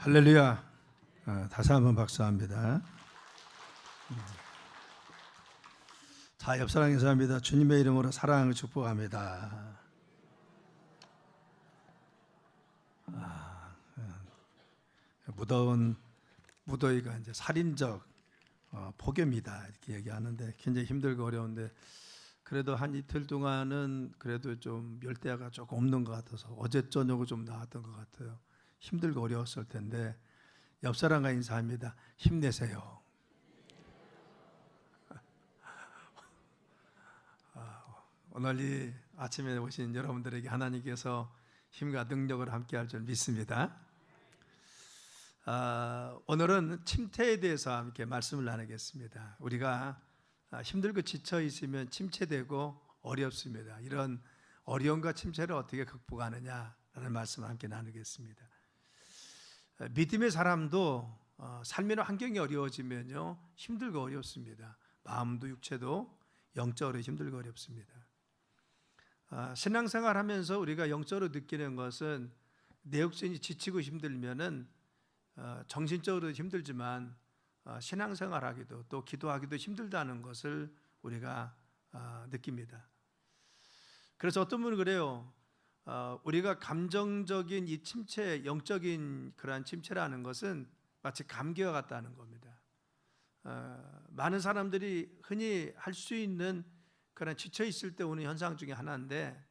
할렐루야. 다시 한번 박수합니다. 자, 옆사람 인사합니다. 주님의 이름으로 사랑을 축복합니다. 무더운 무더위가 이제 살인적 폭염이다 이렇게 얘기하는데 굉장히 힘들고 어려운데 그래도 한 이틀 동안은 그래도 좀 열대야가 조금 없는 것 같아서 어제 저녁은 좀 나았던 것 같아요. 힘들고 어려웠을 텐데 옆 사람과 인사합니다. 힘내세요. 오늘 이 아침에 오신 여러분들에게 하나님께서 힘과 능력을 함께할 줄 믿습니다. 오늘은 침체에 대해서 함께 말씀을 나누겠습니다. 우리가 힘들고 지쳐 있으면 침체되고 어렵습니다. 이런 어려움과 침체를 어떻게 극복하느냐라는 말씀을 함께 나누겠습니다. 믿음의 사람도 삶의 환경이 어려워지면요 힘들고 어렵습니다. 마음도 육체도 영적으로 힘들고 어렵습니다. 신앙생활 하면서 우리가 영적으로 느끼는 것은 내 육신이 지치고 힘들면은 정신적으로 힘들지만 신앙생활하기도 또 기도하기도 힘들다는 것을 우리가 느낍니다. 그래서 어떤 분은 그래요. 우리가 감정적인 이 침체, 영적인 그러한 침체라는 것은 마치 감기와 같다는 겁니다. 많은 사람들이 흔히 할 수 있는 그런 지쳐 있을 때 오는 현상 중에 하나인데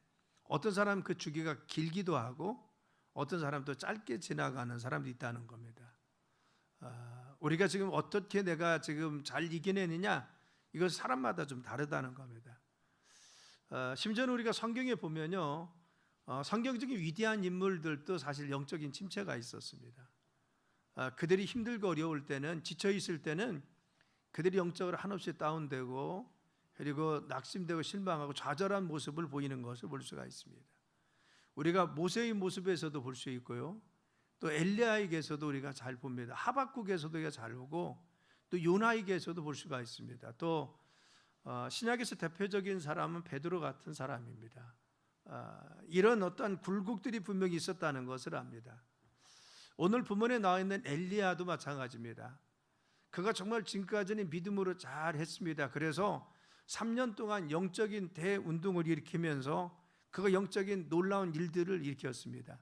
어떤 사람은 그 주기가 길기도 하고 어떤 사람도 짧게 지나가는 사람도 있다는 겁니다. 우리가 지금 어떻게 내가 지금 잘 이겨내느냐 이건 사람마다 좀 다르다는 겁니다. 심지어는 우리가 성경에 보면요 성경적인 위대한 인물들도 사실 영적인 침체가 있었습니다. 그들이 힘들고 어려울 때는 지쳐 있을 때는 그들이 영적으로 한없이 다운되고 그리고 낙심되고 실망하고 좌절한 모습을 보이는 것을 볼 수가 있습니다. 우리가 모세의 모습에서도 볼 수 있고요. 또 엘리야에게서도 우리가 잘 봅니다. 하박국에서도 우리가 잘 보고 또 요나에게서도 볼 수가 있습니다. 또 신약에서 대표적인 사람은 베드로 같은 사람입니다. 이런 어떤 굴곡들이 분명히 있었다는 것을 압니다. 오늘 본문에 나와 있는 엘리야도 마찬가지입니다. 그가 정말 지금까지는 믿음으로 잘 했습니다. 그래서 3년 동안 영적인 대운동을 일으키면서 그가 영적인 놀라운 일들을 일으켰습니다.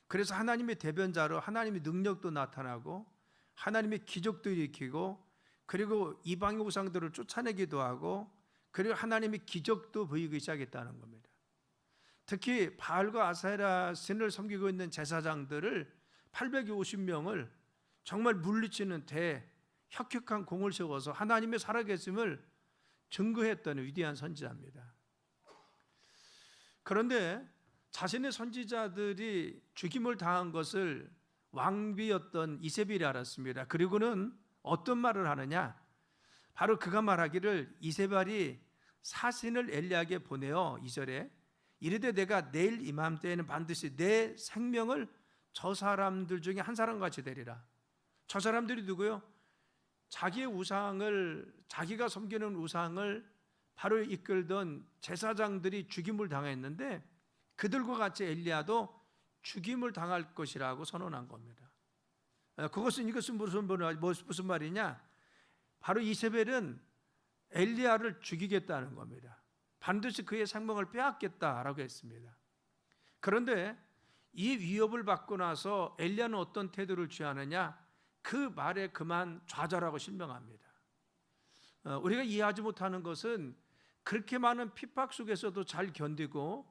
그래서 하나님의 대변자로 하나님의 능력도 나타나고 하나님의 기적도 일으키고 그리고 이방의 우상들을 쫓아내기도 하고 그리고 하나님의 기적도 보이기 시작했다는 겁니다. 특히 바알과 아세라 신을 섬기고 있는 제사장들을 850명을 정말 물리치는 혁혁한 공을 세워서 하나님의 살아계심을 증거했던 위대한 선지자입니다. 그런데 자신의 선지자들이 죽임을 당한 것을 왕비였던 이세벨이 알았습니다. 그리고는 어떤 말을 하느냐? 바로 그가 말하기를 이세벨이 사신을 엘리야에게 보내어 2절에 이르되 내가 내일 이맘때에는 반드시 내 생명을 저 사람들 중에 한 사람같이 되리라. 저 사람들이 누구요? 자기의 우상을 자기가 섬기는 우상을 바로 이끌던 제사장들이 죽임을 당했는데 그들과 같이 엘리야도 죽임을 당할 것이라고 선언한 겁니다. 이것은 무슨 말이냐? 바로 이세벨은 엘리야를 죽이겠다는 겁니다. 반드시 그의 생명을 빼앗겠다라고 했습니다. 그런데 이 위협을 받고 나서 엘리야는 어떤 태도를 취하느냐? 그 말에 그만 좌절하고 실명합니다. 우리가 이해하지 못하는 것은 그렇게 많은 핍박 속에서도 잘 견디고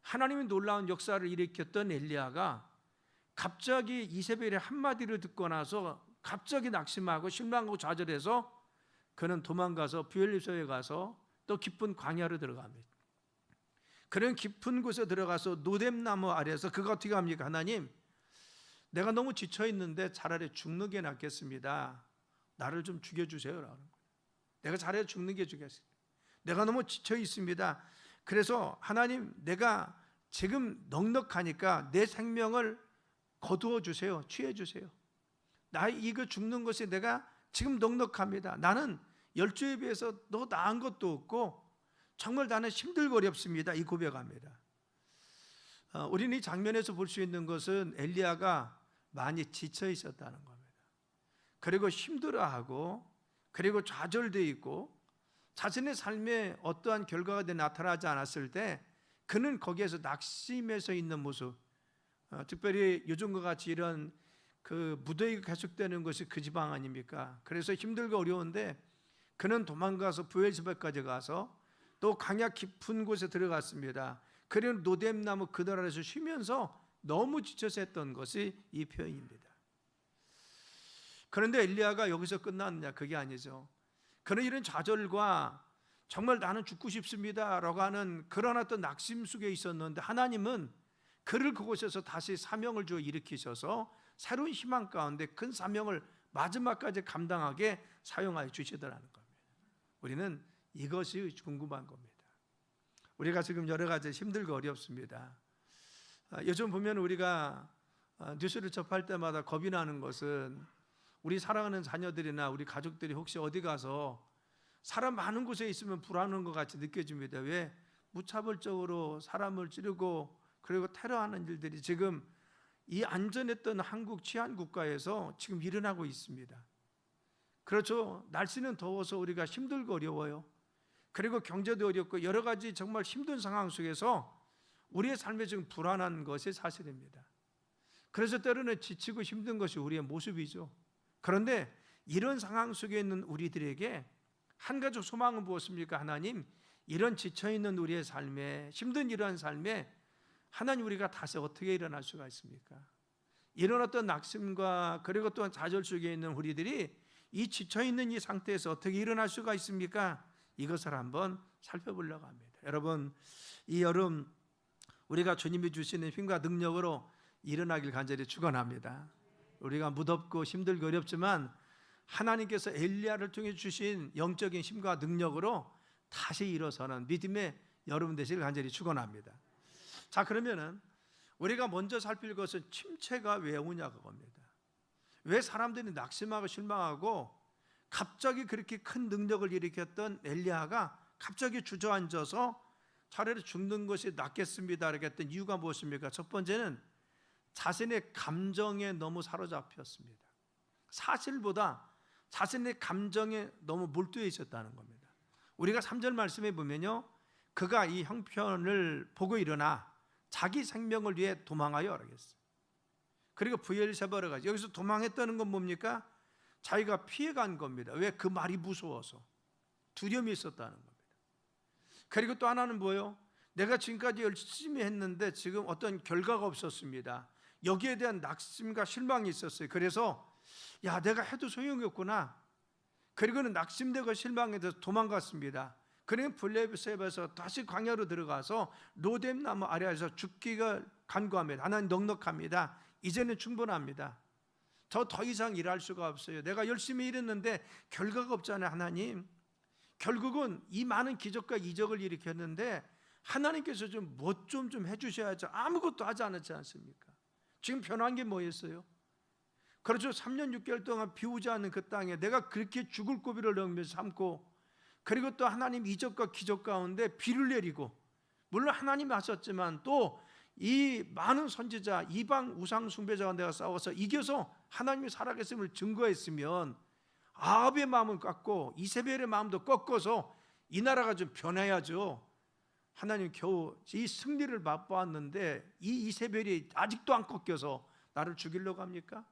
하나님의 놀라운 역사를 일으켰던 엘리야가 갑자기 이세벨의 한마디를 듣고 나서 갑자기 낙심하고 실망하고 좌절해서 그는 도망가서 부엘리소에 가서 또 깊은 광야로 들어갑니다. 그런 깊은 곳에 들어가서 노뎀나무 아래에서 그가 어떻게 합니까? 하나님, 내가 너무 지쳐 있는데 차라리 죽는 게 낫겠습니다. 나를 좀 죽여주세요. 내가 차라리 죽는 게 좋겠습니다. 내가 너무 지쳐 있습니다. 그래서 하나님, 내가 지금 넉넉하니까 내 생명을 거두어 주세요. 취해 주세요. 나 이거 죽는 것이 내가 지금 넉넉합니다. 나는 10주에 비해서 더 나은 것도 없고 정말 나는 힘들고 어렵습니다. 이 고백합니다. 우리는 이 장면에서 볼 수 있는 것은 엘리야가 많이 지쳐 있었다는 겁니다. 그리고 힘들어하고 그리고 좌절되어 있고 자신의 삶에 어떠한 결과가 나타나지 않았을 때 그는 거기에서 낙심해서 있는 모습, 특별히 요즘과 같이 이런 그 무더위가 계속되는 것이 그 지방 아닙니까? 그래서 힘들고 어려운데 그는 도망가서 부엘세바까지 가서 또 강약 깊은 곳에 들어갔습니다. 그리고 노뎀나무 그늘 아래서 쉬면서 너무 지쳐서 했던 것이 이 표현입니다. 그런데 엘리야가 여기서 끝났느냐? 그게 아니죠. 그는 이런 좌절과 정말 나는 죽고 싶습니다 라고 하는 그런 어떤 낙심 속에 있었는데 하나님은 그를 그곳에서 다시 사명을 주어 일으키셔서 새로운 희망 가운데 큰 사명을 마지막까지 감당하게 사용하여 주시더라는 겁니다. 우리는 이것이 궁금한 겁니다. 우리가 지금 여러 가지 힘들고 어렵습니다. 요즘 보면 우리가 뉴스를 접할 때마다 겁이 나는 것은 우리 사랑하는 자녀들이나 우리 가족들이 혹시 어디 가서 사람 많은 곳에 있으면 불안한 것 같이 느껴집니다. 왜? 무차별적으로 사람을 찌르고 그리고 테러하는 일들이 지금 이 안전했던 한국 치안 국가에서 지금 일어나고 있습니다. 그렇죠. 날씨는 더워서 우리가 힘들고 어려워요. 그리고 경제도 어렵고 여러 가지 정말 힘든 상황 속에서 우리의 삶에 지금 불안한 것이 사실입니다. 그래서 때로는 지치고 힘든 것이 우리의 모습이죠. 그런데 이런 상황 속에 있는 우리들에게 한 가지 소망은 무엇입니까? 하나님, 이런 지쳐있는 우리의 삶에, 힘든 이러한 삶에 하나님 우리가 다시 어떻게 일어날 수가 있습니까? 이런 어떤 낙심과 그리고 또한 좌절 속에 있는 우리들이 이 지쳐있는 이 상태에서 어떻게 일어날 수가 있습니까? 이것을 한번 살펴보려고 합니다. 여러분, 이 여름 우리가 주님이 주시는 힘과 능력으로 일어나길 간절히 축원합니다. 우리가 무덥고 힘들고 어렵지만 하나님께서 엘리야를 통해 주신 영적인 힘과 능력으로 다시 일어서는 믿음의 여러분 되시길 간절히 축원합니다. 자, 그러면은 우리가 먼저 살필 것은 침체가 왜 오냐 그겁니다. 왜 사람들이 낙심하고 실망하고 갑자기 그렇게 큰 능력을 일으켰던 엘리야가 갑자기 주저앉아서 차라리 죽는 것이 낫겠습니다 이렇게 했던 이유가 무엇입니까? 첫 번째는 자신의 감정에 너무 사로잡혔습니다. 사실보다 자신의 감정에 너무 몰두해 있었다는 겁니다. 우리가 3절 말씀에 보면요, 그가 이 형편을 보고 일어나 자기 생명을 위해 도망하여 알겠어요. 그리고 부엘세바로 가죠. 여기서 도망했다는 건 뭡니까? 자기가 피해간 겁니다. 왜? 그 말이 무서워서 두려움이 있었다는 겁니다. 그리고 또 하나는 뭐예요? 내가 지금까지 열심히 했는데 지금 어떤 결과가 없었습니다. 여기에 대한 낙심과 실망이 있었어요. 그래서 야, 내가 해도 소용이 없구나. 그리고는 낙심되고 실망해서 도망갔습니다. 그리고 부엘세바에서 다시 광야로 들어가서 노뎀나무 아래에서 죽기가 간구합니다. 하나님 넉넉합니다. 이제는 충분합니다. 저 더 이상 일할 수가 없어요. 내가 열심히 일했는데 결과가 없잖아요. 하나님, 결국은 이 많은 기적과 이적을 일으켰는데 하나님께서 좀 뭐 좀 해주셔야죠. 아무것도 하지 않았지 않습니까? 지금 변한 게 뭐였어요? 그렇죠. 3년 6개월 동안 비 오지 않는 그 땅에 내가 그렇게 죽을 고비를 넘으면서 삼고, 그리고 또 하나님 이적과 기적 가운데 비를 내리고, 물론 하나님이 하셨지만 또 이 많은 선지자 이방 우상 숭배자와 내가 싸워서 이겨서 하나님이 살아계심을 증거했으면 아합의 마음을 깎고 이세벨의 마음도 꺾어서 이 나라가 좀 변해야죠. 하나님 겨우 이 승리를 맛보았는데 이 이세벨이 아직도 안 꺾여서 나를 죽이려고 합니까?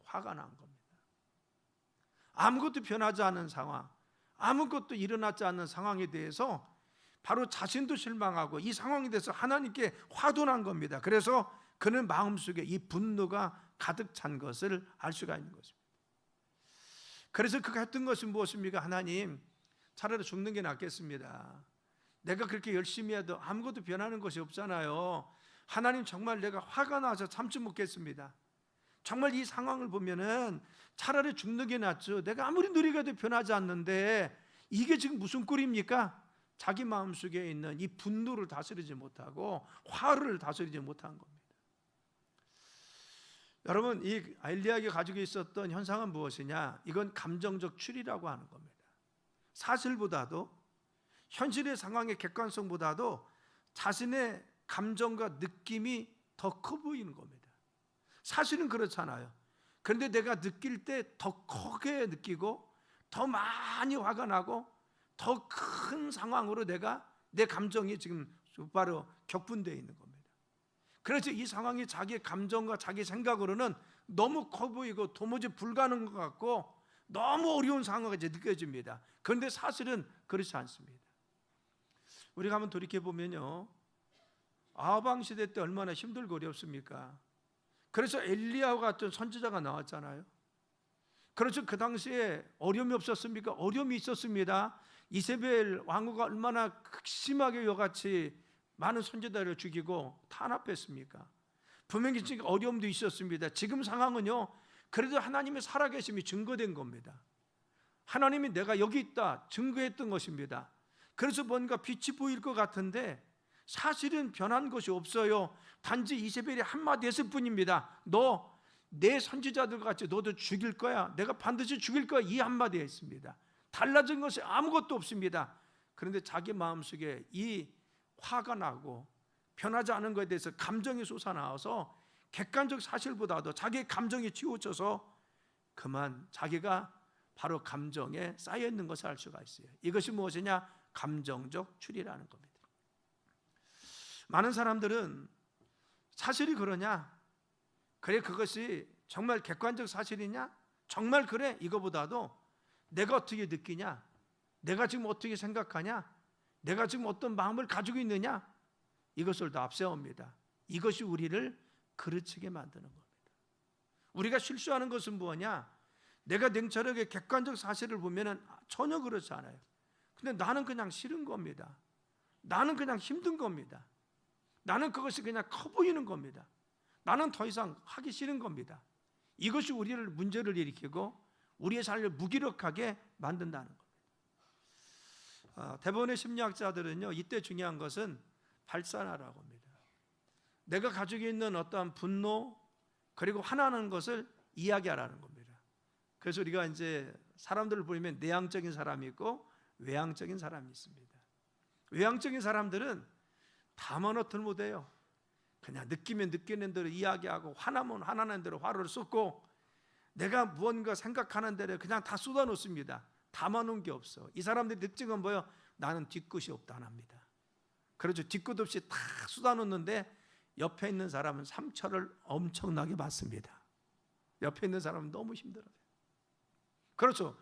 화가 난 겁니다. 아무것도 변하지 않은 상황, 아무것도 일어나지 않는 상황에 대해서 바로 자신도 실망하고 이 상황에 대해서 하나님께 화도 난 겁니다. 그래서 그는 마음속에 이 분노가 가득 찬 것을 알 수가 있는 것입니다. 그래서 그가 했던 것이 무엇입니까? 하나님, 차라리 죽는 게 낫겠습니다. 내가 그렇게 열심히 해도 아무것도 변하는 것이 없잖아요. 하나님, 정말 내가 화가 나서 참지 못겠습니다. 정말 이 상황을 보면은 차라리 죽는 게 낫죠. 내가 아무리 누리게도 변하지 않는데 이게 지금 무슨 꼴입니까? 자기 마음속에 있는 이 분노를 다스리지 못하고 화를 다스리지 못한 겁니다. 여러분, 이 엘리야가 가지고 있었던 현상은 무엇이냐? 이건 감정적 추리라고 하는 겁니다. 사실보다도 현실의 상황의 객관성보다도 자신의 감정과 느낌이 더 커 보이는 겁니다. 사실은 그렇잖아요. 그런데 내가 느낄 때 더 크게 느끼고 더 많이 화가 나고 더 큰 상황으로 내 감정이 지금 바로 격분되어 있는 겁니다. 그래서 이 상황이 자기 감정과 자기 생각으로는 너무 커 보이고 도무지 불가능한 것 같고 너무 어려운 상황이 이제 느껴집니다. 그런데 사실은 그렇지 않습니다. 우리가 한번 돌이켜보면요, 아하방 시대 때 얼마나 힘들고 어렵습니까? 그래서 엘리야와 같은 선지자가 나왔잖아요. 그래서 그 당시에 어려움이 없었습니까? 어려움이 있었습니다. 이세벨 왕후가 얼마나 극심하게 이같이 많은 선지자를 죽이고 탄압했습니까? 분명히 지금 어려움도 있었습니다. 지금 상황은요, 그래도 하나님의 살아계심이 증거된 겁니다. 하나님이 내가 여기 있다 증거했던 것입니다. 그래서 뭔가 빛이 보일 것 같은데 사실은 변한 것이 없어요. 단지 이세벨이 한마디 했을 뿐입니다. 너 내 선지자들 같이 너도 죽일 거야. 내가 반드시 죽일 거야. 이 한마디 했습니다. 달라진 것이 아무것도 없습니다. 그런데 자기 마음속에 이 화가 나고 변하지 않은 것에 대해서 감정이 솟아나와서 객관적 사실보다도 자기의 감정이 치우쳐서 그만 자기가 바로 감정에 쌓여있는 것을 알 수가 있어요. 이것이 무엇이냐? 감정적 추리라는 겁니다. 많은 사람들은 사실이 그러냐? 그래, 그것이 정말 객관적 사실이냐? 정말 그래? 이거보다도 내가 어떻게 느끼냐? 내가 지금 어떻게 생각하냐? 내가 지금 어떤 마음을 가지고 있느냐? 이것을 더 앞세웁니다. 이것이 우리를 그르치게 만드는 겁니다. 우리가 실수하는 것은 뭐냐? 내가 냉철하게 객관적 사실을 보면 전혀 그렇지 않아요. 근데 나는 그냥 싫은 겁니다. 나는 그냥 힘든 겁니다. 나는 그것이 그냥 커 보이는 겁니다. 나는 더 이상 하기 싫은 겁니다. 이것이 우리를 문제를 일으키고 우리의 삶을 무기력하게 만든다는 겁니다. 대부분의 심리학자들은요, 이때 중요한 것은 발산하라고 합니다. 내가 가지고 있는 어떠한 분노 그리고 화나는 것을 이야기하라는 겁니다. 그래서 우리가 이제 사람들을 보면 내향적인 사람이 있고 외향적인 사람이 있습니다. 외향적인 사람들은 담아놓들 못해요. 그냥 느끼면 느끼는 대로 이야기하고 화나면 화나는 대로 화를 쏟고 내가 무언가 생각하는 대로 그냥 다 쏟아놓습니다. 담아놓은 게 없어. 이 사람들의 특징은 뭐예요? 나는 뒤끝이 없다 안 합니다. 그렇죠. 뒤끝 없이 다 쏟아놓는데 옆에 있는 사람은 상처를 엄청나게 받습니다. 옆에 있는 사람은 너무 힘들어요. 그렇죠.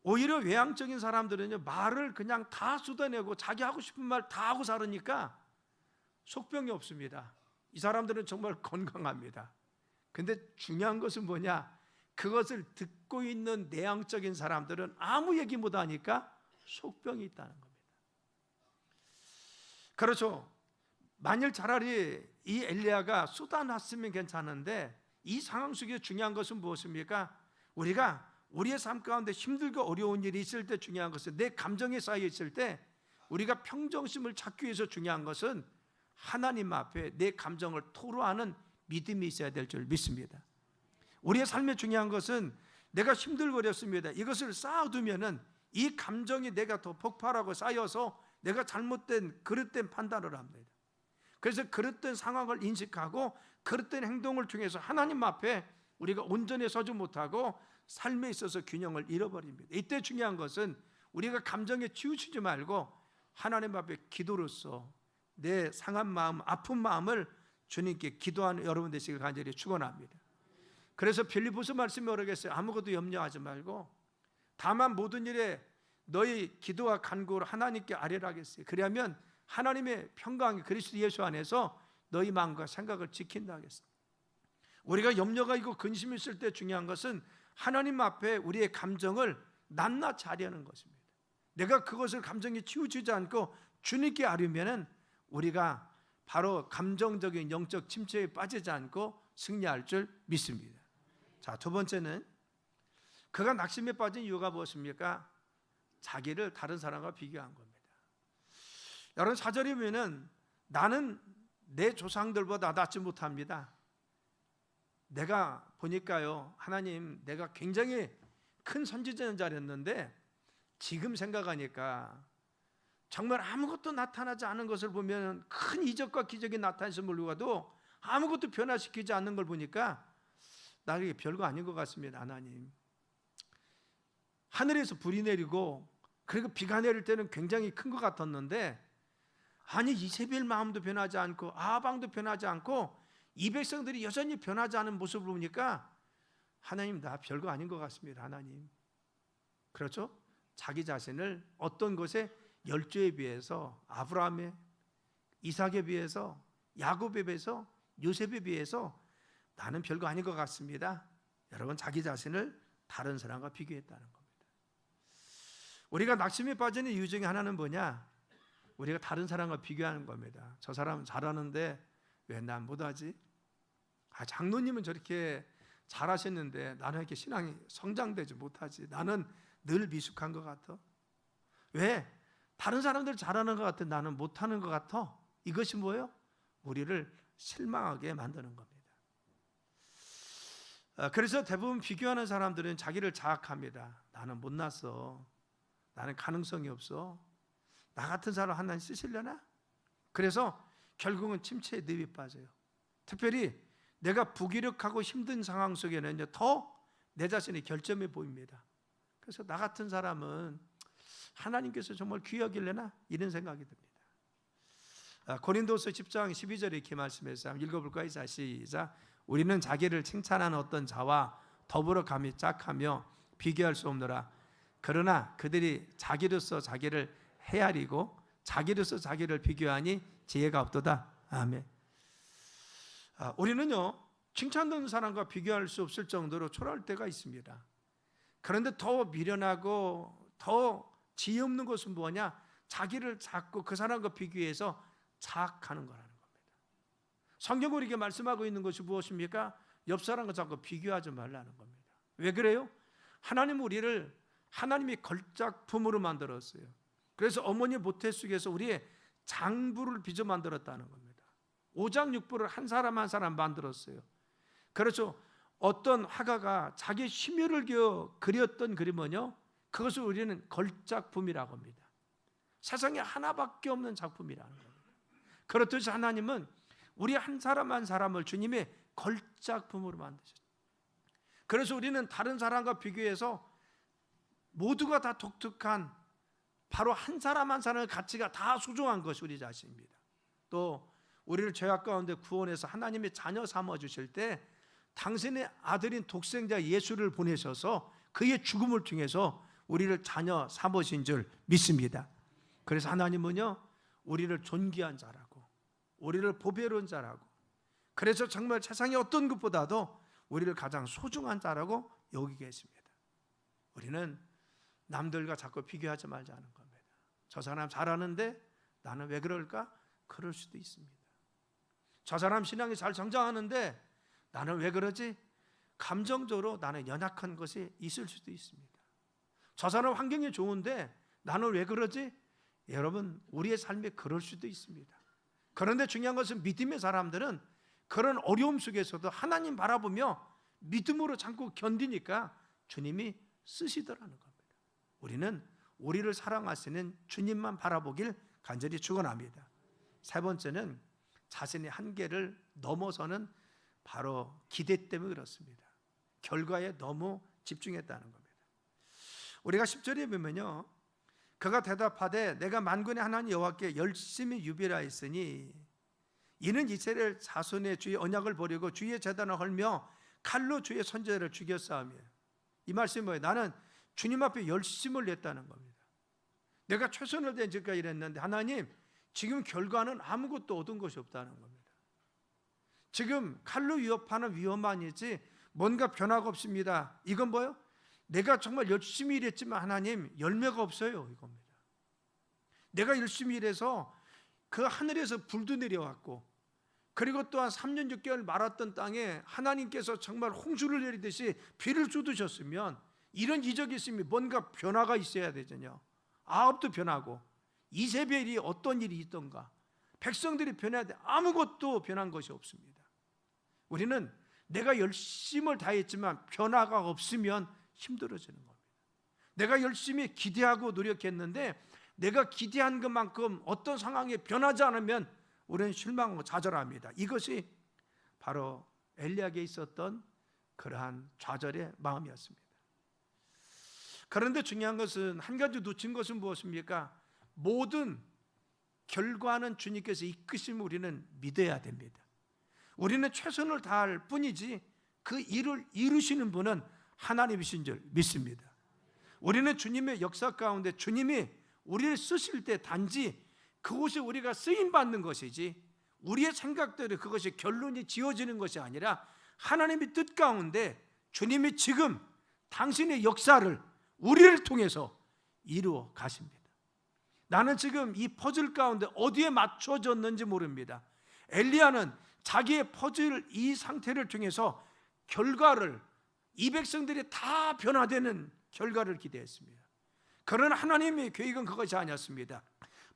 오히려 외향적인 사람들은요, 말을 그냥 다 쏟아내고 자기 하고 싶은 말 다 하고 살으니까 속병이 없습니다. 이 사람들은 정말 건강합니다. 근데 중요한 것은 뭐냐? 그것을 듣고 있는 내향적인 사람들은 아무 얘기 못 하니까 속병이 있다는 겁니다. 그렇죠. 만일 차라리 이 엘리야가 쏟아놨으면 괜찮은데 이 상황 속에 중요한 것은 무엇입니까? 우리가 우리의 삶 가운데 힘들고 어려운 일이 있을 때 중요한 것은 내 감정에 쌓여 있을 때 우리가 평정심을 찾기 위해서 중요한 것은 하나님 앞에 내 감정을 토로하는 믿음이 있어야 될 줄 믿습니다. 우리의 삶에 중요한 것은 내가 힘들고 어렵습니다. 이것을 쌓아두면은 이 감정이 내가 더 폭발하고 쌓여서 내가 잘못된 그릇된 판단을 합니다. 그래서 그릇된 상황을 인식하고 그릇된 행동을 통해서 하나님 앞에 우리가 온전히 서지 못하고 삶에 있어서 균형을 잃어버립니다. 이때 중요한 것은 우리가 감정에 치우치지 말고 하나님 앞에 기도로서 내 상한 마음, 아픈 마음을 주님께 기도하는 여러분 되시길 간절히 축원합니다. 그래서 빌립보서 말씀이 오르겠어요. 아무것도 염려하지 말고 다만 모든 일에 너희 기도와 간구를 하나님께 아뢰라겠어요. 그러면 하나님의 평강이 그리스도 예수 안에서 너희 마음과 생각을 지킨다 하겠어요. 우리가 염려가 있고 근심이 있을 때 중요한 것은 하나님 앞에 우리의 감정을 낱낱이 하려는 것입니다. 내가 그것을 감정에 치우치지 않고 주님께 아뢰면은 우리가 바로 감정적인 영적 침체에 빠지지 않고 승리할 줄 믿습니다. 자, 두 번째는 그가 낙심에 빠진 이유가 무엇입니까? 자기를 다른 사람과 비교한 겁니다. 여러분 4절에 보면은 나는 내 조상들보다 낫지 못합니다. 내가 보니까요, 하나님 내가 굉장히 큰 선지자였는데 지금 생각하니까 정말 아무것도 나타나지 않은 것을 보면 큰 이적과 기적이 나타났음을 불구하고 아무것도 변화시키지 않는 걸 보니까 나에게 별거 아닌 것 같습니다. 하나님, 하늘에서 불이 내리고 그리고 비가 내릴 때는 굉장히 큰 것 같았는데, 아니 이세벨 마음도 변하지 않고 아방도 변하지 않고 이 백성들이 여전히 변하지 않은 모습을 보니까 하나님, 나 별거 아닌 것 같습니다. 하나님, 그렇죠? 자기 자신을 어떤 것에, 열조에 비해서, 아브라함에, 이삭에 비해서, 야곱에 비해서, 요셉에 비해서 나는 별거 아닌 것 같습니다. 여러분, 자기 자신을 다른 사람과 비교했다는 겁니다. 우리가 낙심에 빠지는 이유 중에 하나는 뭐냐? 우리가 다른 사람과 비교하는 겁니다. 저 사람은 잘하는데 왜 난 못하지? 장로님은 저렇게 잘하셨는데 나는 이렇게 신앙이 성장되지 못하지? 나는 늘 미숙한 것 같아. 왜? 다른 사람들 잘하는 것 같아, 나는 못하는 것 같아. 이것이 뭐예요? 우리를 실망하게 만드는 겁니다. 그래서 대부분 비교하는 사람들은 자기를 자학합니다. 나는 못났어, 나는 가능성이 없어, 나 같은 사람 하나님 쓰시려나? 그래서 결국은 침체에 늪이 빠져요. 특별히 내가 부기력하고 힘든 상황 속에는 더 내 자신이 결점해 보입니다. 그래서 나 같은 사람은 하나님께서 정말 귀하길래나? 이런 생각이 듭니다. 고린도서 10장 12절에 이렇게 말씀해서 한번 읽어볼까요? 시작. 우리는 자기를 칭찬하는 어떤 자와 더불어 감히 짝하며 비교할 수 없노라. 그러나 그들이 자기로서 자기를 헤아리고 자기로서 자기를 비교하니 지혜가 없도다. 아멘. 우리는요, 칭찬받는 사람과 비교할 수 없을 정도로 초라할 때가 있습니다. 그런데 더 미련하고 더 지혜 없는 것은 뭐냐? 자기를 자꾸 그 사람과 비교해서 자학하는 거라는 겁니다. 성경은 우리에게 말씀하고 있는 것이 무엇입니까? 옆 사람과 자꾸 비교하지 말라는 겁니다. 왜 그래요? 하나님은 우리를 하나님이 걸작품으로 만들었어요. 그래서 어머니 모태속에서 우리의 장부를 빚어 만들었다는 겁니다. 오장육부를 한 사람 한 사람 만들었어요. 그래서 어떤 화가가 자기 심혈을 기어 그렸던 그림은요, 그것을 우리는 걸작품이라고 합니다. 세상에 하나밖에 없는 작품이라는 겁니다. 그렇듯이 하나님은 우리 한 사람 한 사람을 주님의 걸작품으로 만드셨어요. 그래서 우리는 다른 사람과 비교해서 모두가 다 독특한, 바로 한 사람 한 사람의 가치가 다 소중한 것이 우리 자신입니다. 또 우리를 죄악 가운데 구원해서 하나님의 자녀 삼아 주실 때 당신의 아들인 독생자 예수를 보내셔서 그의 죽음을 통해서 우리를 자녀 삼으신 줄 믿습니다. 그래서 하나님은요, 우리를 존귀한 자라고, 우리를 보배로운 자라고, 그래서 정말 세상의 어떤 것보다도 우리를 가장 소중한 자라고 여기고 계십니다. 우리는 남들과 자꾸 비교하지 말자는 겁니다. 저 사람 잘하는데 나는 왜 그럴까? 그럴 수도 있습니다. 저 사람 신앙이 잘 성장하는데 나는 왜 그러지? 감정적으로 나는 연약한 것이 있을 수도 있습니다. 저 사람 환경이 좋은데 나는 왜 그러지? 여러분, 우리의 삶에 그럴 수도 있습니다. 그런데 중요한 것은 믿음의 사람들은 그런 어려움 속에서도 하나님 바라보며 믿음으로 참고 견디니까 주님이 쓰시더라는 겁니다. 우리는 우리를 사랑하시는 주님만 바라보길 간절히 축원합니다. 세 번째는 자신의 한계를 넘어서는 바로 기대 때문에 그렇습니다. 결과에 너무 집중했다는 겁니다. 우리가 10절에 보면요, 그가 대답하되 내가 만군의 하나님 여호와께 열심히 유별하였으니 이는 이스라엘 자손의 주의 언약을 버리고 주의 제단을 헐며 칼로 주의 선지자를 죽였사오며. 이 말씀이 뭐예요? 나는 주님 앞에 열심을 냈다는 겁니다. 내가 최선을 다해 지금까지 이랬는데 하나님, 지금 결과는 아무것도 얻은 것이 없다는 겁니다. 지금 칼로 위협하는 위협만이지 뭔가 변화가 없습니다. 이건 뭐예요? 내가 정말 열심히 일했지만 하나님 열매가 없어요, 이겁니다. 내가 열심히 일해서 그 하늘에서 불도 내려왔고, 그리고 또한 3년 6개월 말았던 땅에 하나님께서 정말 홍수를 내리듯이 비를 쏟으셨으면 이런 이적이 있으면 뭔가 변화가 있어야 되잖아요. 아합도 변하고 이세벨이 어떤 일이 있던가, 백성들이 변해야 돼. 아무것도 변한 것이 없습니다. 우리는 내가 열심을 다했지만 변화가 없으면 힘들어지는 겁니다. 내가 열심히 기대하고 노력했는데 내가 기대한 것만큼 어떤 상황에 변하지 않으면 우리는 실망하고 좌절합니다. 이것이 바로 엘리야에게 있었던 그러한 좌절의 마음이었습니다. 그런데 중요한 것은 한 가지 놓친 것은 무엇입니까? 모든 결과는 주님께서 이끄심을 우리는 믿어야 됩니다. 우리는 최선을 다할 뿐이지 그 일을 이루시는 분은 하나님이신 줄 믿습니다. 우리는 주님의 역사 가운데 주님이 우리를 쓰실 때 단지 그곳에 우리가 쓰임받는 것이지 우리의 생각대로 그것이 결론이 지어지는 것이 아니라 하나님의 뜻 가운데 주님이 지금 당신의 역사를 우리를 통해서 이루어 가십니다. 나는 지금 이 퍼즐 가운데 어디에 맞춰졌는지 모릅니다. 엘리야는 자기의 퍼즐 이 상태를 통해서 결과를 이 백성들이 다 변화되는 결과를 기대했습니다. 그러나 하나님의 계획은 그것이 아니었습니다.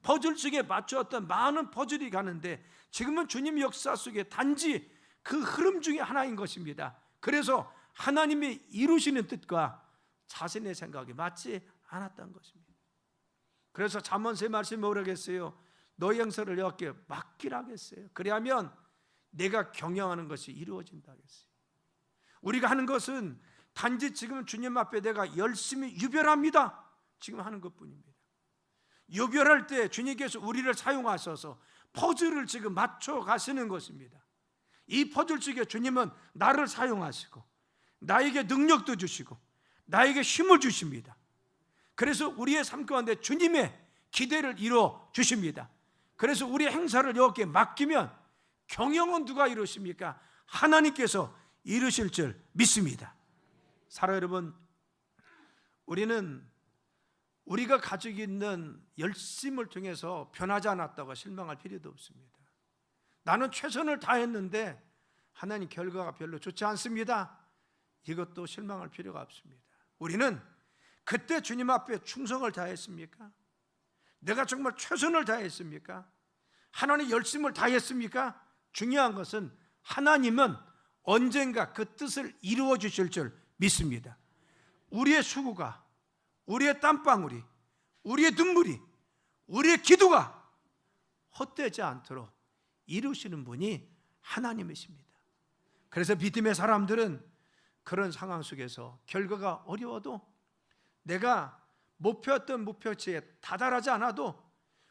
퍼즐 속에 맞추었던 많은 퍼즐이 가는데 지금은 주님 역사 속에 단지 그 흐름 중에 하나인 것입니다. 그래서 하나님이 이루시는 뜻과 자신의 생각이 맞지 않았던 것입니다. 그래서 잠언서의 말씀이 뭐라고 했어요? 너희 행사를 여호와께 맡기라 하겠어요. 그리하면 내가 경영하는 것이 이루어진다 하겠어요. 우리가 하는 것은 단지 지금 주님 앞에 내가 열심히 유별합니다 지금 하는 것뿐입니다. 유별할 때 주님께서 우리를 사용하셔서 퍼즐을 지금 맞춰 가시는 것입니다. 이 퍼즐 속에 주님은 나를 사용하시고 나에게 능력도 주시고 나에게 힘을 주십니다. 그래서 우리의 삶 가운데 주님의 기대를 이루어 주십니다. 그래서 우리의 행사를 여호와께 맡기면 경영은 누가 이루십니까? 하나님께서 이루실 줄 믿습니다. 사랑 여러분, 우리는 우리가 가지고 있는 열심을 통해서 변하지 않았다고 실망할 필요도 없습니다. 나는 최선을 다했는데 하나님 결과가 별로 좋지 않습니다. 이것도 실망할 필요가 없습니다. 우리는 그때 주님 앞에 충성을 다했습니까? 내가 정말 최선을 다했습니까? 하나님 열심을 다했습니까? 중요한 것은 하나님은 언젠가 그 뜻을 이루어 주실 줄 믿습니다. 우리의 수고가, 우리의 땀방울이, 우리의 눈물이, 우리의 기도가 헛되지 않도록 이루시는 분이 하나님이십니다. 그래서 믿음의 사람들은 그런 상황 속에서 결과가 어려워도 내가 목표했던 목표치에 다다르지 않아도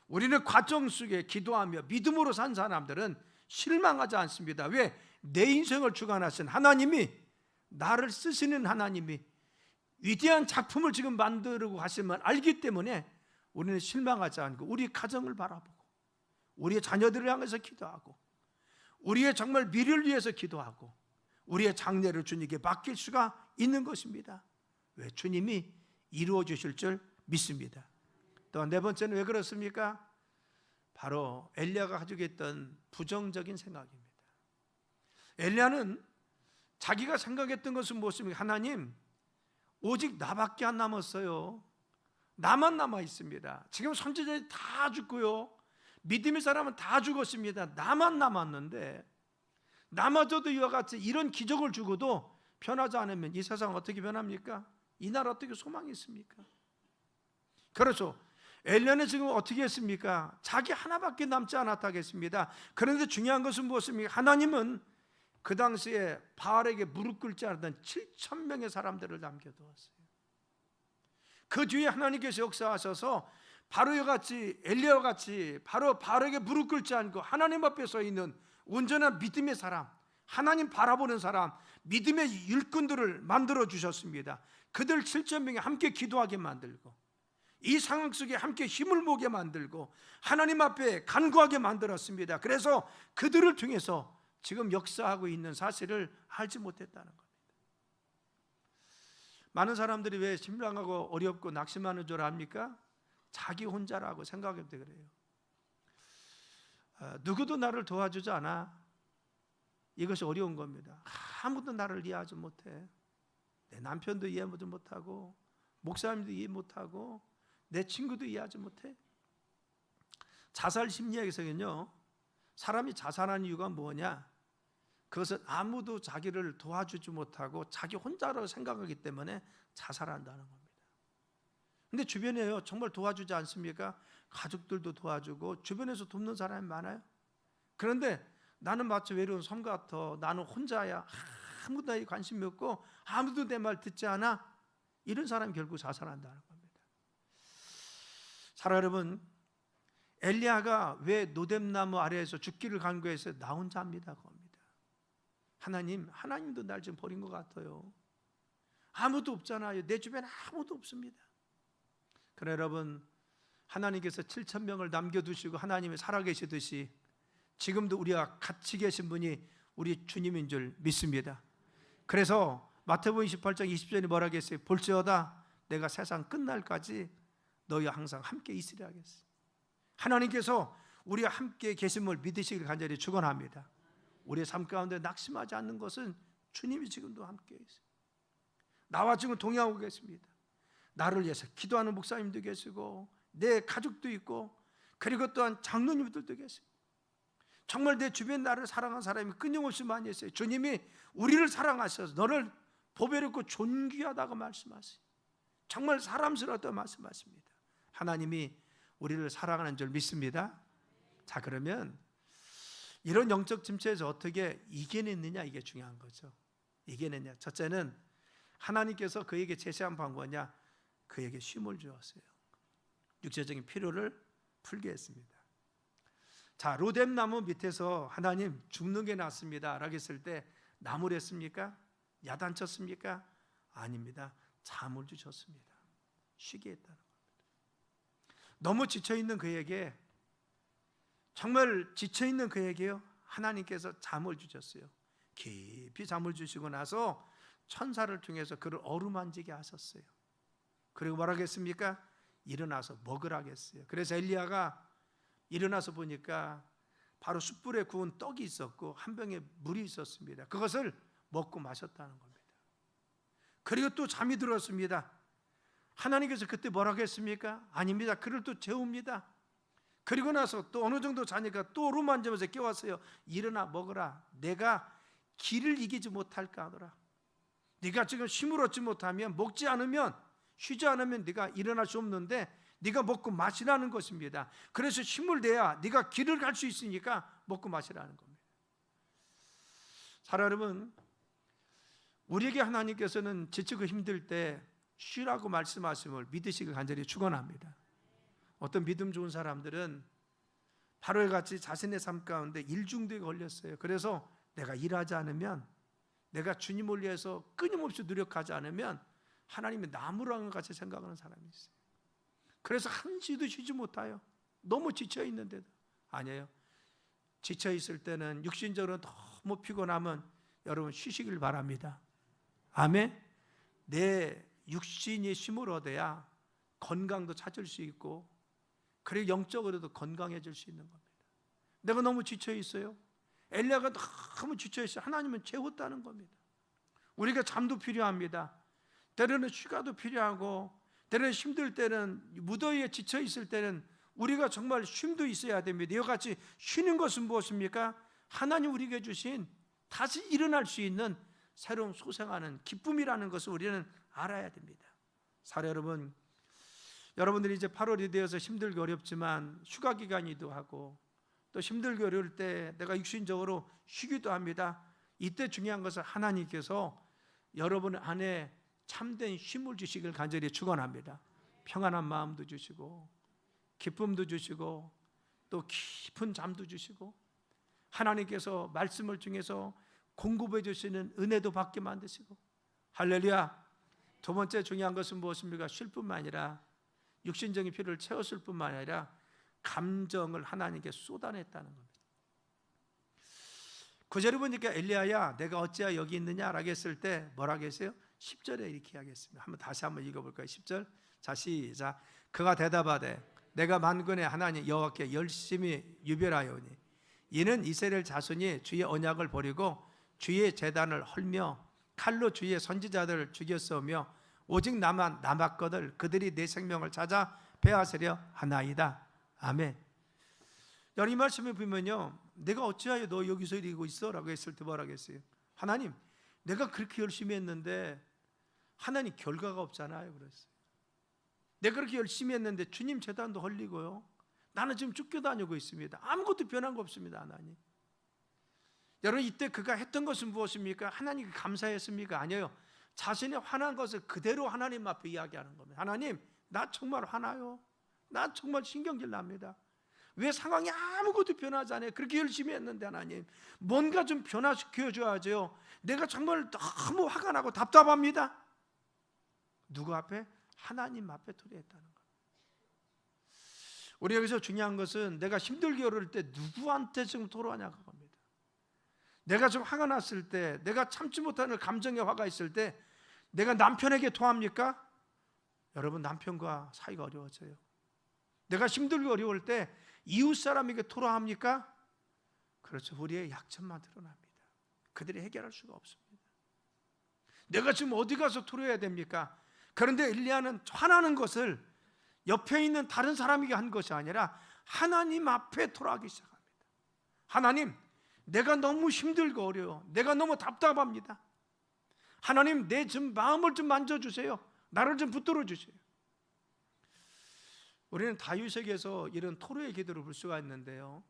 우리는 과정 속에 기도하며 믿음으로 산 사람들은 실망하지 않습니다. 왜? 내 인생을 주관하신 하나님이, 나를 쓰시는 하나님이 위대한 작품을 지금 만들고 가시면 알기 때문에 우리는 실망하지 않고 우리 가정을 바라보고 우리의 자녀들을 향해서 기도하고 우리의 정말 미래를 위해서 기도하고 우리의 장래를 주님께 맡길 수가 있는 것입니다. 왜? 주님이 이루어 주실 줄 믿습니다. 또한 네 번째는 왜 그렇습니까? 바로 엘리야가 가지고 있던 부정적인 생각입니다. 엘리야는 자기가 생각했던 것은 무엇입니까? 하나님, 오직 나밖에 안 남았어요. 나만 남아 있습니다. 지금 선지자들이 다 죽고요, 믿음의 사람은 다 죽었습니다. 나만 남았는데 나마저도 이와 같이 이런 기적을 주고도 변하지 않으면 이 세상 어떻게 변합니까? 이 나라 어떻게 소망이 있습니까? 그렇죠. 엘리야는 지금 어떻게 했습니까? 자기 하나밖에 남지 않았다겠습니다. 그런데 중요한 것은 무엇입니까? 하나님은 그 당시에 바알에게 무릎 꿇지 않았던 7,000명의 사람들을 남겨두었어요. 그 뒤에 하나님께서 역사하셔서 바로 이와 같이, 엘리야와 같이 바로 바알에게 무릎 꿇지 않고 하나님 앞에 서 있는 온전한 믿음의 사람, 하나님 바라보는 사람, 믿음의 일꾼들을 만들어 주셨습니다. 그들 7,000명이 함께 기도하게 만들고 이 상황 속에 함께 힘을 모게 만들고 하나님 앞에 간구하게 만들었습니다. 그래서 그들을 통해서 지금 역사하고 있는 사실을 알지 못했다는 겁니다. 많은 사람들이 왜 실망하고 어렵고 낙심하는 줄 압니까? 자기 혼자라고 생각할 때 그래요. 누구도 나를 도와주지 않아. 이것이 어려운 겁니다. 아무도 나를 이해하지 못해. 내 남편도 이해하지 못하고 목사님도 이해 못하고 내 친구도 이해하지 못해. 자살 심리학에서는요, 사람이 자살하는 이유가 뭐냐? 그것은 아무도 자기를 도와주지 못하고 자기 혼자라고 생각하기 때문에 자살한다는 겁니다. 근데 주변에요, 정말 도와주지 않습니까? 가족들도 도와주고 주변에서 돕는 사람이 많아요. 그런데 나는 마치 외로운 섬 같아. 나는 혼자야. 아무도 나에 관심이 없고 아무도 내 말 듣지 않아. 이런 사람이 결국 자살한다는 겁니다. 사랑 여러분, 엘리야가 왜 노뎀나무 아래에서 죽기를 간구해서 나 혼자 합니다. 겁니다. 하나님도 날 지금 버린 것 같아요. 아무도 없잖아요. 내 주변에 아무도 없습니다. 그러나 여러분, 하나님께서 7,000명을 남겨두시고 하나님이 살아계시듯이 지금도 우리와 같이 계신 분이 우리 주님인 줄 믿습니다. 그래서 마태복음 28장 20절이 뭐라고 했어요? 볼지어다 내가 세상 끝날까지 너희와 항상 함께 있으리라 하겠어요. 하나님께서 우리와 함께 계심을 믿으시길 간절히 축원합니다. 우리의 삶 가운데 낙심하지 않는 것은 주님이 지금도 함께 있어요. 나와 지금 동행하고 계십니다. 나를 위해서 기도하는 목사님도 계시고 내 가족도 있고 그리고 또한 장로님들도 계십니다. 정말 내 주변 나를 사랑하는 사람이 끊임없이 많이 있어요. 주님이 우리를 사랑하셔서 너를 보배롭고 존귀하다고 말씀하세요. 정말 사람스럽다고 말씀하십니다. 하나님이 우리를 사랑하는 줄 믿습니다. 자, 그러면 이런 영적 침체에서 어떻게 이겨냈느냐, 이게 중요한 거죠. 이겨냈냐. 첫째는 하나님께서 그에게 제시한 방법이냐, 그에게 쉼을 주었어요. 육체적인 필요를 풀게 했습니다. 자, 로뎀나무 밑에서 하나님 죽는 게 낫습니다 라고 했을 때 나무를 했습니까? 야단쳤습니까? 아닙니다. 잠을 주셨습니다. 쉬게 했다는 겁니다. 너무 지쳐있는 그에게, 정말 지쳐있는 그에게요, 하나님께서 잠을 주셨어요. 깊이 잠을 주시고 나서 천사를 통해서 그를 어루만지게 하셨어요. 그리고 뭐라고 했습니까? 일어나서 먹으라고 했어요. 그래서 엘리야가 일어나서 보니까 바로 숯불에 구운 떡이 있었고 한 병에 물이 있었습니다. 그것을 먹고 마셨다는 겁니다. 그리고 또 잠이 들었습니다. 하나님께서 그때 뭐라고 했습니까? 아닙니다. 그를 또 재웁니다. 그리고 나서 또 어느 정도 자니까 또 어루만지면서 깨웠어요. 일어나 먹으라. 내가 기를 이기지 못할까 하더라. 네가 지금 쉼을 얻지 못하면, 먹지 않으면, 쉬지 않으면 네가 일어날 수 없는데 네가 먹고 마시라는 것입니다. 그래서 힘을 내야 네가 길을 갈 수 있으니까 먹고 마시라는 겁니다. 사랑 여러분, 우리에게 하나님께서는 지치고 힘들 때 쉬라고 말씀하심을 믿으시길 간절히 축원합니다. 어떤 믿음 좋은 사람들은 바로와 같이 자신의 삶 가운데 일중독에 걸렸어요. 그래서 내가 일하지 않으면, 내가 주님을 위해서 끊임없이 노력하지 않으면 하나님이 나무라는 것 같이 생각하는 사람이 있어요. 그래서 한시도 쉬지 못해요. 너무 지쳐 있는데도. 아니에요. 지쳐 있을 때는, 육신적으로 너무 피곤하면 여러분 쉬시길 바랍니다. 아멘. 내 육신이 쉼을 얻어야 건강도 찾을 수 있고, 그리고 영적으로도 건강해질 수 있는 겁니다. 내가 너무 지쳐 있어요. 엘리야가 너무 지쳐 있어요. 하나님은 재웠다는 겁니다. 우리가 잠도 필요합니다. 때로는 휴가도 필요하고, 때로는 힘들 때는, 무더위에 지쳐 있을 때는 우리가 정말 쉼도 있어야 됩니다. 이와 같이 쉬는 것은 무엇입니까? 하나님 우리에게 주신 다시 일어날 수 있는 새로운 소생하는 기쁨이라는 것을 우리는 알아야 됩니다. 사랑 여러분, 여러분들이 이제 8월이 되어서 힘들고 어렵지만 휴가 기간이기도 하고, 또 힘들고 어려울 때 내가 육신적으로 쉬기도 합니다. 이때 중요한 것은 하나님께서 여러분 안에 참된 쉼을 주시길 간절히 축원합니다. 평안한 마음도 주시고, 기쁨도 주시고, 또 깊은 잠도 주시고, 하나님께서 말씀을 통해서 공급해 주시는 은혜도 받게 만드시고, 할렐루야. 두 번째 중요한 것은 무엇입니까? 쉴 뿐만 아니라, 육신적인 필요를 채웠을 뿐만 아니라 감정을 하나님께 쏟아냈다는 겁니다. 9절에 보니까 엘리야야 내가 어찌하여 여기 있느냐라고 했을 때 뭐라고 했어요? 10절에 이렇게 하겠습니다. 다시 한번 읽어볼까요? 10절. 자, 시작. 그가 대답하되 내가 만군의 하나님 여호와께 열심히 유별하여오니 이는 이스라엘 자손이 주의 언약을 버리고 주의 제단을 헐며 칼로 주의 선지자들을 죽였으며 오직 나만 남았거늘 그들이 내 생명을 찾아 빼앗으려 하나이다. 아멘. 여러분, 이 말씀을 보면요, 내가 어찌하여 너 여기서 이러고 있어? 라고 했을 때 뭐라고 했어요? 하나님, 내가 그렇게 열심히 했는데 하나님 결과가 없잖아요. 그랬어요. 내가 그렇게 열심히 했는데 주님 제단도 헐리고요, 나는 지금 쫓겨다니고 있습니다. 아무것도 변한 거 없습니다. 하나님, 여러분, 이때 그가 했던 것은 무엇입니까? 하나님께 감사했습니까? 아니에요. 자신의 화난 것을 그대로 하나님 앞에 이야기하는 겁니다. 하나님, 나 정말 화나요. 나 정말 신경질 납니다. 왜 상황이 아무것도 변하지 않아요? 그렇게 열심히 했는데 하나님, 뭔가 좀 변화시켜줘야죠. 내가 정말 너무 화가 나고 답답합니다. 누구 앞에? 하나님 앞에 토로했다는 거예요. 우리 여기서 중요한 것은 내가 힘들게 어려울 때 누구한테 지금 토로하냐 그겁니다. 내가 좀 화가 났을 때, 내가 참지 못하는 감정의 화가 있을 때 내가 남편에게 토합니까? 여러분, 남편과 사이가 어려워져요. 내가 힘들고 어려울 때 이웃 사람에게 토로합니까? 그렇죠. 우리의 약점만 드러납니다. 그들이 해결할 수가 없습니다. 내가 지금 어디 가서 토로해야 됩니까? 그런데 엘리야는 화나는 것을 옆에 있는 다른 사람에게 한 것이 아니라 하나님 앞에 토로하기 시작합니다. 하나님, 내가 너무 힘들고 어려워. 내가 너무 답답합니다. 하나님, 내 좀 마음을 좀 만져주세요. 나를 좀 붙들어 주세요. 우리는 다윗에게서 이런 토로의 기도를 볼 수가 있는데요,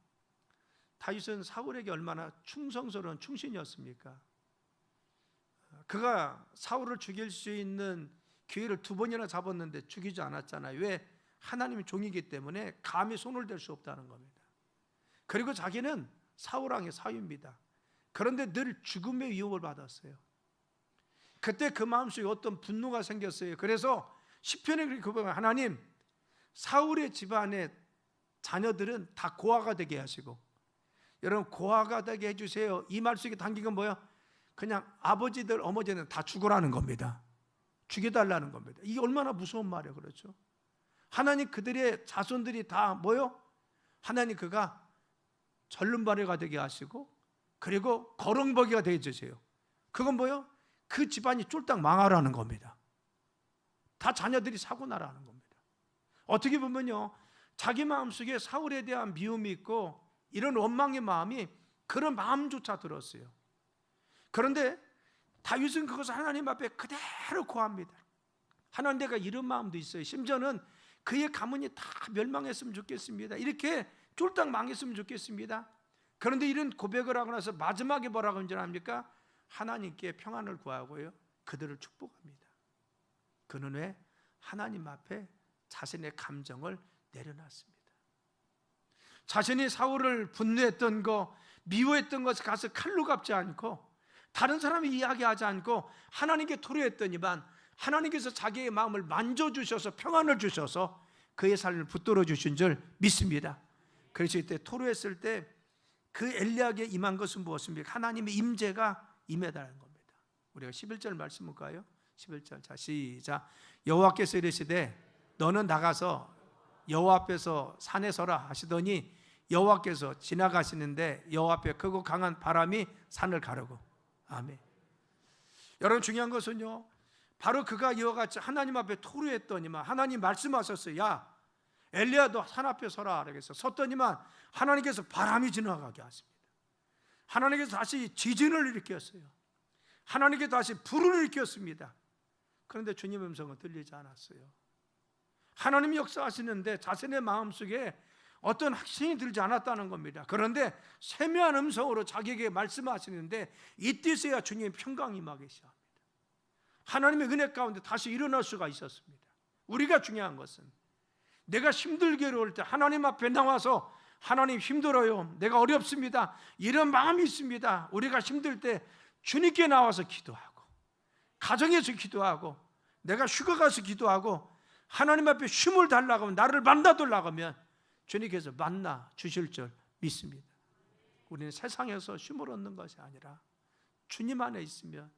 다윗은 사울에게 얼마나 충성스러운 충신이었습니까? 그가 사울을 죽일 수 있는 기회를 2번이나 잡았는데 죽이지 않았잖아요. 왜? 하나님의 종이기 때문에 감히 손을 댈 수 없다는 겁니다. 그리고 자기는 사울왕의 사위입니다. 그런데 늘 죽음의 위협을 받았어요. 그때 그 마음속에 어떤 분노가 생겼어요. 그래서 시편에 그렇게 고백해요. 하나님, 사울의 집안의 자녀들은 다 고아가 되게 하시고, 여러분, 고아가 되게 해주세요. 이 말 속에 담긴 건 뭐예요? 그냥 아버지들 어머니는 다 죽으라는 겁니다. 죽여달라는 겁니다. 이게 얼마나 무서운 말이에요. 그렇죠? 하나님, 그들의 자손들이 다 뭐요? 하나님, 그가 절름발이가 되게 하시고, 그리고 거렁버기가 되게 해주세요. 그건 뭐요? 그 집안이 쫄딱 망하라는 겁니다. 다 자녀들이 사고 나라는 겁니다. 어떻게 보면요, 자기 마음속에 사울에 대한 미움이 있고 이런 원망의 마음이, 그런 마음조차 들었어요. 그런데 다윗은 그것을 하나님 앞에 그대로 고합니다. 하나님, 내가 이런 마음도 있어요. 심지어는 그의 가문이 다 멸망했으면 좋겠습니다. 이렇게 쫄딱 망했으면 좋겠습니다. 그런데 이런 고백을 하고 나서 마지막에 뭐라고 하는지 압니까? 하나님께 평안을 구하고요, 그들을 축복합니다. 그는 왜? 하나님 앞에 자신의 감정을 내려놨습니다. 자신이 사울을 분노했던 거, 미워했던 것을 가서 칼로 갚지 않고, 다른 사람이 이야기하지 않고 하나님께 토로했더니만 하나님께서 자기의 마음을 만져주셔서 평안을 주셔서 그의 삶을 붙들어 주신 줄 믿습니다. 그래서 이때 토로했을 때 그 엘리야에게 임한 것은 무엇입니까? 하나님의 임재가 임해다는 겁니다. 우리가 11절 말씀 볼까요? 11절, 자 시작. 여호와께서 이르시되 너는 나가서 여호와 앞에서 산에 서라 하시더니 여호와께서 지나가시는데 여호와 앞에 크고 강한 바람이 산을 가르고. 아멘. 여러분, 중요한 것은요, 바로 그가 이와 같이 하나님 앞에 토로했더니만 하나님 말씀하셨어요. 야, 엘리야, 너 산 앞에 서라. 그래서 섰더니만 하나님께서 바람이 지나가게 하십니다. 하나님께서 다시 지진을 일으켰어요. 하나님께서 다시 불을 일으켰습니다. 그런데 주님의 음성은 들리지 않았어요. 하나님이 역사하시는데 자신의 마음속에 어떤 확신이 들지 않았다는 겁니다. 그런데 세미한 음성으로 자기에게 말씀하시는데 이때서야 주님의 평강이 임하기 시작합니다. 하나님의 은혜 가운데 다시 일어날 수가 있었습니다. 우리가 중요한 것은 내가 힘들게 어려울 때 하나님 앞에 나와서 하나님, 힘들어요, 내가 어렵습니다, 이런 마음이 있습니다. 우리가 힘들 때 주님께 나와서 기도하고, 가정에서 기도하고, 내가 휴가 가서 기도하고, 하나님 앞에 쉼을 달라고 하면, 나를 만나달라고 하면 주님께서 만나 주실 줄 믿습니다. 우리는 세상에서 쉼을 얻는 것이 아니라 주님 안에 있으면,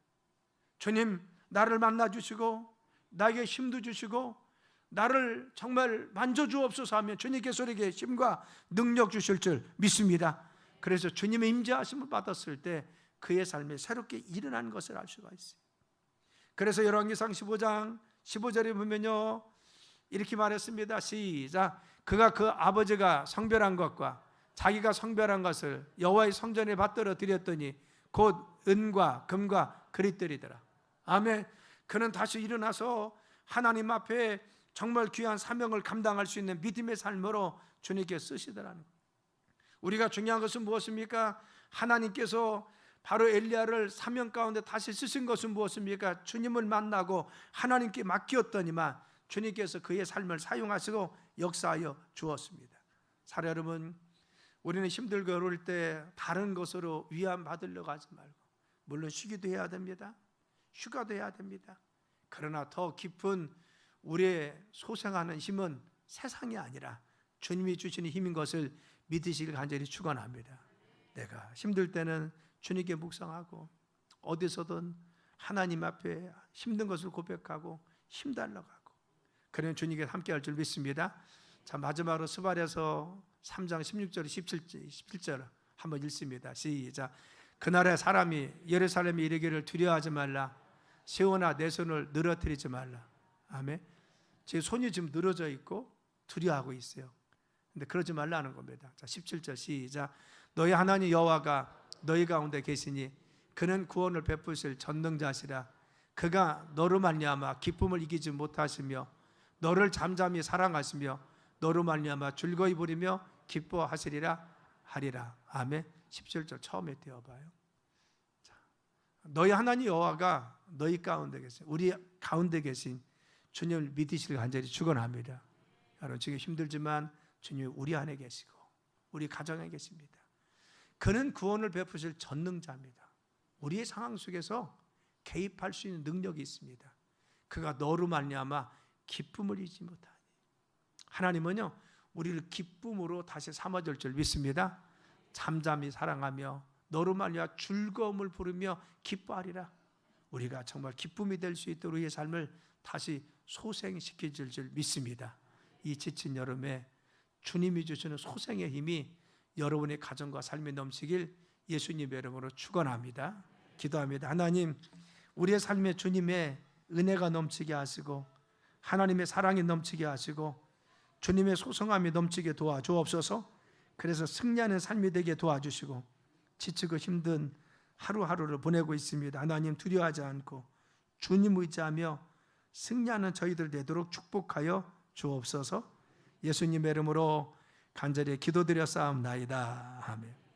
주님 나를 만나 주시고 나에게 힘도 주시고 나를 정말 만져주옵소서 하면 주님께서 우리에게 힘과 능력 주실 줄 믿습니다. 그래서 주님의 임재하심을 받았을 때 그의 삶에 새롭게 일어난 것을 알 수가 있어요. 그래서 열왕기상 15장 15절에 보면요, 이렇게 말했습니다. 시작. 그가 그 아버지가 성별한 것과 자기가 성별한 것을 여호와의 성전에 받들어 드렸더니 곧 은과 금과 그릿들이더라. 아멘. 그는 다시 일어나서 하나님 앞에 정말 귀한 사명을 감당할 수 있는 믿음의 삶으로 주님께 쓰시더라는 거예요. 우리가 중요한 것은 무엇입니까? 하나님께서 바로 엘리야를 사명 가운데 다시 쓰신 것은 무엇입니까? 주님을 만나고 하나님께 맡겼더니만 주님께서 그의 삶을 사용하시고 역사하여 주었습니다. 사랑 여러분, 우리는 힘들고 어려울 때 다른 것으로 위안 받으려고 하지 말고, 물론 쉬기도 해야 됩니다. 휴가도 해야 됩니다. 그러나 더 깊은 우리의 소생하는 힘은 세상이 아니라 주님이 주시는 힘인 것을 믿으시길 간절히 축원합니다. 내가 힘들 때는 주님께 묵상하고 어디서든 하나님 앞에 힘든 것을 고백하고 힘달라고 하고, 그러면 주님께 함께할 줄 믿습니다. 자, 마지막으로 스바랴서 3장 16절 17절 한번 읽습니다. 시작. 그날에 사람이 예루살렘에 이르기를 두려워하지 말라. 시온아 내 손을 늘어뜨리지 말라. 아멘. 제 손이 지금 늘어져 있고 두려워하고 있어요. 근데 그러지 말라는 겁니다. 자, 17절 시작. 너희 하나님 여호와가 너희 가운데 계시니 그는 구원을 베푸실 전능자시라. 그가 너로 말미암아 기쁨을 이기지 못하시며 너를 잠잠히 사랑하시며 너로 말미암아 즐거이 부리며 기뻐하시리라 하리라. 아멘. 17절 처음에 띄워봐요. 자, 너희 하나님 여호와가 너희 가운데 계신, 우리 가운데 계신 주님을 믿으시길 간절히 축원합니다. 여러분, 지금 힘들지만 주님 우리 안에 계시고 우리 가정에 계십니다. 그는 구원을 베푸실 전능자입니다. 우리의 상황 속에서 개입할 수 있는 능력이 있습니다. 그가 너로 말미암아 기쁨을 잊지 못하니. 하나님은요 우리를 기쁨으로 다시 삼아줄 줄 믿습니다. 잠잠히 사랑하며 너로 말미암아 즐거움을 부르며 기뻐하리라. 우리가 정말 기쁨이 될 수 있도록 우리의 삶을 다시 소생시켜 줄 줄 믿습니다. 이 지친 여름에 주님이 주시는 소생의 힘이 여러분의 가정과 삶에 넘치길 예수님의 이름으로 축원합니다. 기도합니다. 하나님, 우리의 삶에 주님의 은혜가 넘치게 하시고 하나님의 사랑이 넘치게 하시고 주님의 소성함이 넘치게 도와주옵소서. 그래서 승리하는 삶이 되게 도와주시고 지치고 힘든 하루하루를 보내고 있습니다. 하나님, 두려워하지 않고 주님 의지하며 승리하는 저희들 되도록 축복하여 주옵소서. 예수님의 이름으로 간절히 기도드려 싸움나이다. 아멘.